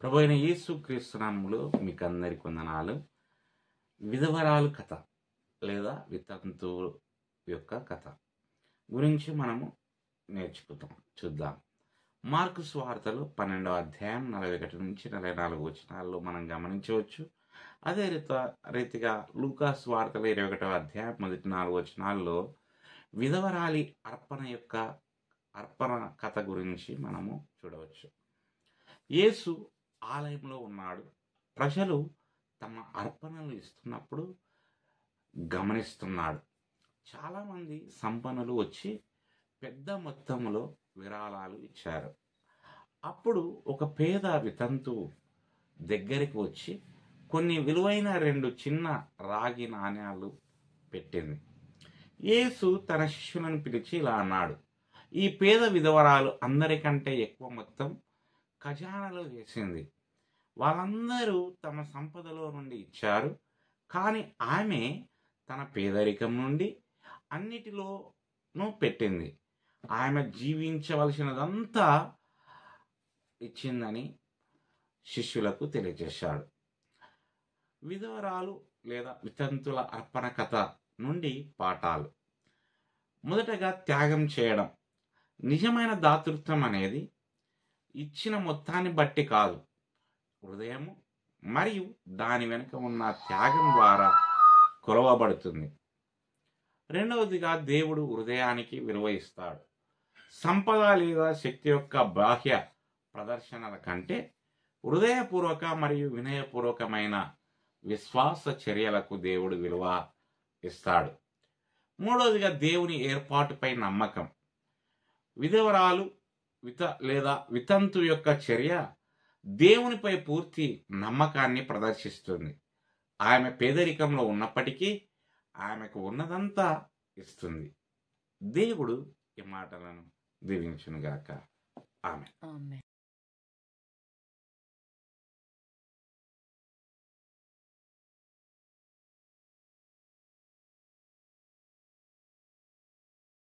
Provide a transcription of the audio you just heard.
ప్రభువైన యేసు క్రీస్తు నామములో మీకు అందరికి వందనాలు. విధవరాలు కథ లేదా వితంతు యొక్క కథ గురించి మనము చూద్దాం. మార్కు సువార్తలు 12వ అధ్యాయం 41 నుంచి 44 వచనాల్లో మనం గమనించవచ్చు. అదే రీతిగా లూకా సువార్తలు 21వ అధ్యాయం మొదటి 4 వచనాల్లో విధవరాలి అర్పణ కథ గురించి మనము చూడవచ్చు. యేసు ఆలయంలో ఉన్నాడు. ప్రజలు తమ అర్పణలు ఇస్తున్నప్పుడు గమనిస్తున్నాడు. చాలామంది సంపన్నులు వచ్చి పెద్ద మొత్తంలో విరాళాలు ఇచ్చారు. అప్పుడు ఒక పేద వితంతు దగ్గరికి వచ్చి కొన్ని విలువైన 2 చిన్న రాగి నాణ్యాలు పెట్టింది. యేసు తన శిష్యులను పిలిచి ఇలా అన్నాడు, ఈ పేద విధవరాలు అందరికంటే ఎక్కువ మొత్తం ఖజానాలో వేసింది. వాళ్ళందరూ తమ సంపదలో నుండి ఇచ్చారు, కానీ ఆమె తన పేదరికం నుండి అన్నిటిలోనూ పెట్టింది. ఆమె జీవించవలసినదంతా ఇచ్చిందని శిష్యులకు తెలియజేశాడు. విధవరాలు లేదా వితంతుల అర్పణ కథ నుండి పాఠాలు. మొదటగా త్యాగం చేయడం. నిజమైన దాతృత్వం అనేది ఇచ్చిన మొత్తాన్ని బట్టి కాదు, హృదయము మరియు దాని వెనుక ఉన్న త్యాగం ద్వారా కొలవబడుతుంది. రెండవదిగా దేవుడు హృదయానికి విలువ ఇస్తాడు. సంపద లేదా శక్తి యొక్క బాహ్య ప్రదర్శనల కంటే హృదయపూర్వక మరియు వినయపూర్వకమైన విశ్వాస చర్యలకు దేవుడు విలువ ఇస్తాడు. మూడవదిగా దేవుని ఏర్పాటుపై నమ్మకం. విధవరాలు లేదా వితంతు యొక్క చర్య దేవునిపై పూర్తి నమ్మకాన్ని ప్రదర్శిస్తుంది. ఆమె పేదరికంలో ఉన్నప్పటికీ ఆమెకు ఉన్నదంతా ఇస్తుంది. దేవుడు ఈ మాటలను దీవించునుగాక. ఆమెన్.